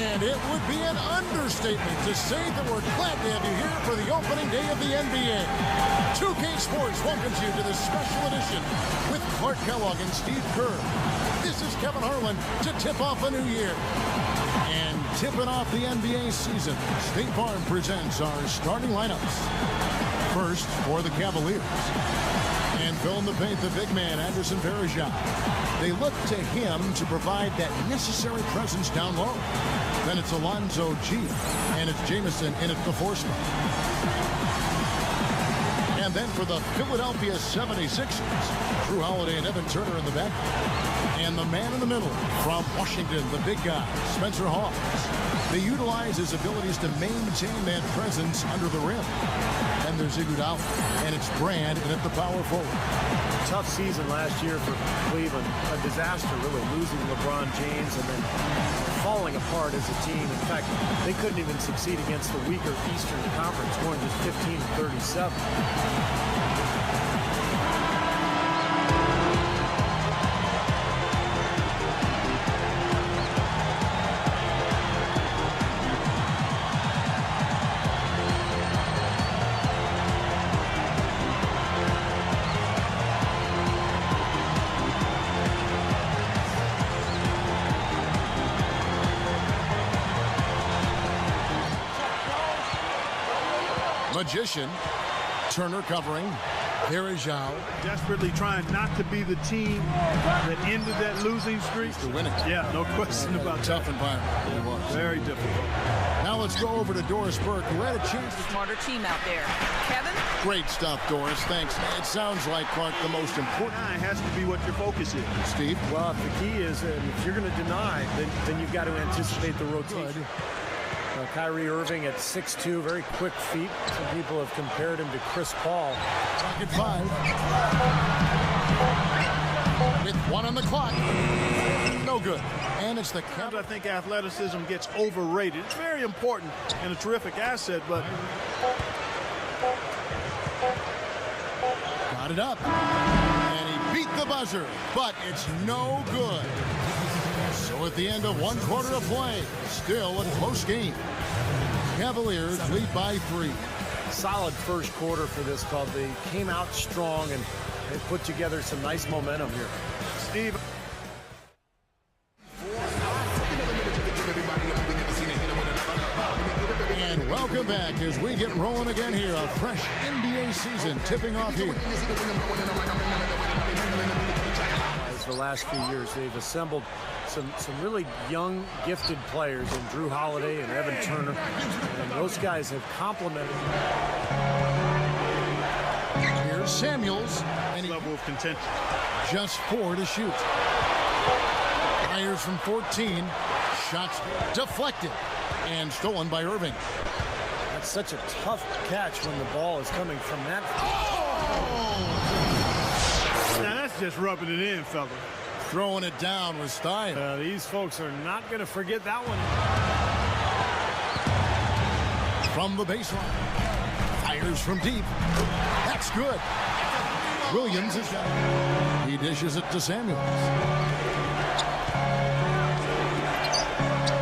And it would be an understatement to say that we're glad to have you here for the opening day of the NBA. 2K Sports welcomes you to this special edition with Clark Kellogg and Steve Kerr. This is Kevin Harlan to tip off a new year. And tipping off the NBA season, State Farm presents our starting lineups. First, for the Cavaliers. And filling the paint, the big man, Anderson Varejao. They look to him to provide that necessary presence down low. Then it's Alonzo G. And it's Jamison in at the four spot. And then for the Philadelphia 76ers, Drew Holiday and Evan Turner in the back. And the man in the middle from Washington, the big guy, Spencer Hawes. They utilize his abilities to maintain that presence under the rim. And there's Iguodala, and it's Brand in at the power forward. Tough season last year for Cleveland. A disaster, really, losing LeBron James and then falling apart as a team. In fact, they couldn't even succeed against the weaker Eastern Conference, scoring just 15-37. Magician, Turner covering, Varejao. Desperately trying not to be the team that ended that losing streak. To win it. Yeah, no question about tough environment. It was. Very difficult. Now let's go over to Doris Burke, who had a chance to... Smarter team out there. Kevin? Great stuff, Doris. Thanks. It sounds like, Clark, the most important... It has to be what your focus is. Steve? Well, the key is if you're going to deny, then you've got to anticipate the rotation. Good. Kyrie Irving at 6'2", very quick feet. Some people have compared him to Chris Paul. Pocket 5. With 1 on the clock. No good. And it's the... I think athleticism gets overrated. It's very important and a terrific asset, but... Got it up. And he beat the buzzer, but it's no good. So at the end of one quarter of play, still a close game. Cavaliers lead by 3. Solid first quarter for this club. They came out strong and they put together some nice momentum here. Steve. And welcome back as we get rolling again here. A fresh NBA season tipping off here. The last few years, they've assembled some really young, gifted players in Drew Holiday and Evan Turner, and those guys have complemented. Here's Samuels, and Level of contention. Just 4 to shoot. Fires from 14, shots deflected and stolen by Irving. That's such a tough catch when the ball is coming from that. Now that's just rubbing it in, fella. Throwing it down with style. These folks are not going to forget that one. From the baseline. Fires from deep. That's good. Williams is down. He dishes it to Samuels.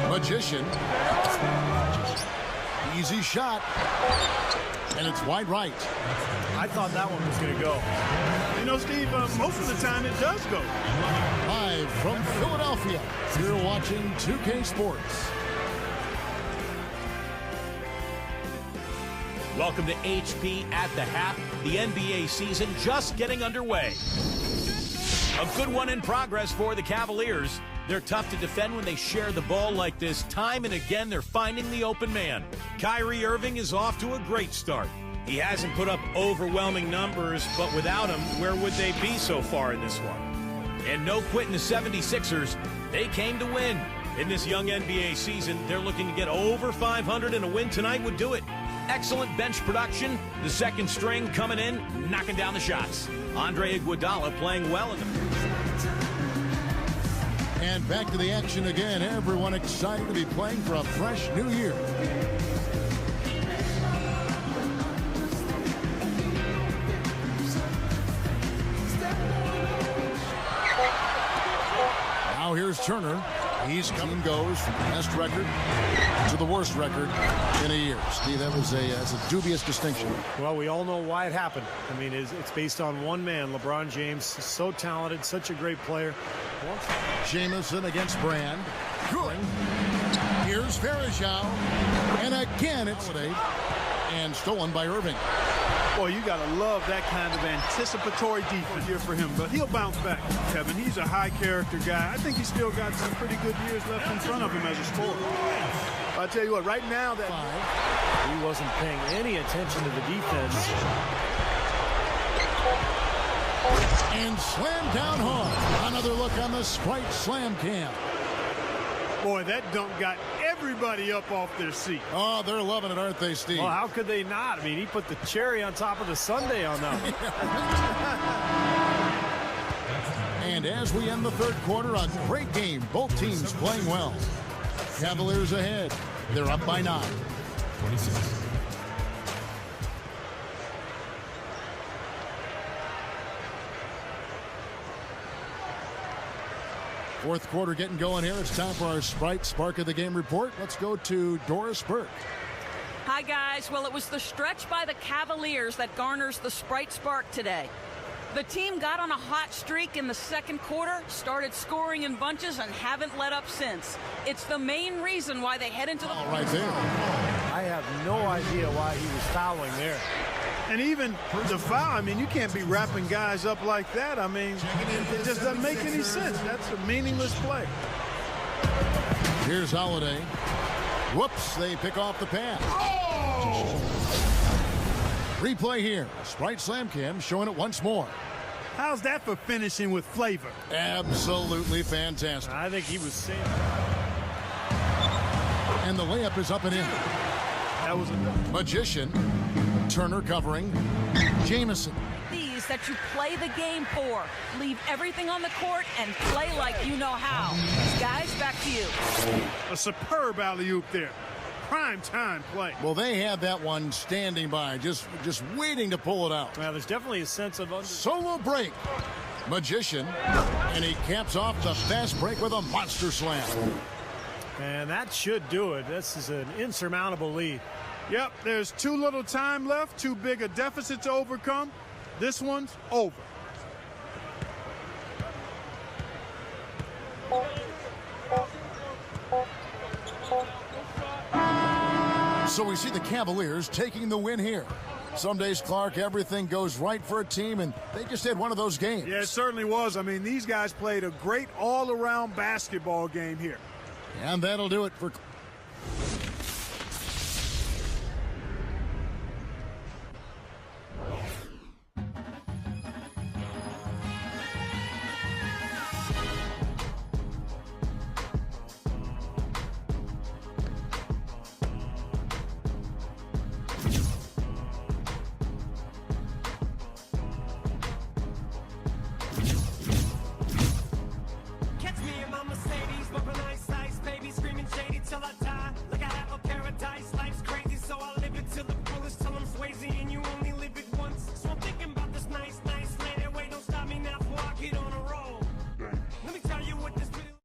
Magician. Easy shot. And it's wide right. I thought that one was going to go. You know, Steve, most of the time it does go. Live from Philadelphia, you're watching 2K Sports. Welcome to HP at the Half, the NBA season just getting underway. A good one in progress for the Cavaliers. They're tough to defend when they share the ball like this. Time and again, they're finding the open man. Kyrie Irving is off to a great start. He hasn't put up overwhelming numbers, but without him, where would they be so far in this one? And no quitting the 76ers. They came to win. In this young NBA season, they're looking to get over 500, and a win tonight would do it. Excellent bench production. The second string coming in, knocking down the shots. Andre Iguodala playing well in the... And back to the action again. Everyone excited to be playing for a fresh new year. Now here's Turner. He's team goes from the best record to the worst record in a year. Steve, that's a dubious distinction. Well, we all know why it happened. I mean, it's based on one man, LeBron James. So talented, such a great player. Jamison against Brand. Good. Here's Varejao. And again, it's and stolen by Irving. Boy, you got to love that kind of anticipatory defense here for him. But he'll bounce back, Kevin. He's a high-character guy. I think he's still got some pretty good years left in front of him as a scorer. I'll tell you what, right now, he wasn't paying any attention to the defense. And slammed down hard. Another look on the Sprite Slam Cam. Boy, that dunk got everybody up off their seat. Oh, they're loving it, aren't they, Steve? Well, how could they not? I mean, he put the cherry on top of the sundae on that one. And as we end the third quarter, a great game. Both teams playing well. Cavaliers ahead. They're up by 9. 26. Fourth quarter getting going here. It's time for our Sprite Spark of the Game report. Let's go to Doris Burke. Hi, guys. Well, it was the stretch by the Cavaliers that garners the Sprite Spark today. The team got on a hot streak in the second quarter, started scoring in bunches, and haven't let up since. It's the main reason why they head into the... Right there. I have no idea why he was fouling there. And even the foul, I mean, you can't be wrapping guys up like that. I mean, it just doesn't make any sense. That's a meaningless play. Here's Holiday. Whoops, they pick off the pass. Oh! Replay here. Sprite Slam Cam showing it once more. How's that for finishing with flavor? Absolutely fantastic. I think he was saying. And the layup is up and in. That was a Magician. Turner covering. Jamison. These that you play the game for. Leave everything on the court and play like you know how. Guys, back to you. A superb alley-oop there. Prime time play. Well, they had that one standing by, just waiting to pull it out. Well, there's definitely a sense of solo break. Magician, and he caps off the fast break with a monster slam. And that should do it. This is an insurmountable lead. Yep, there's too little time left, too big a deficit to overcome. This one's over. So we see the Cavaliers taking the win here. Some days, Clark, everything goes right for a team, and they just had one of those games. Yeah, it certainly was. I mean, these guys played a great all-around basketball game here. And that'll do it for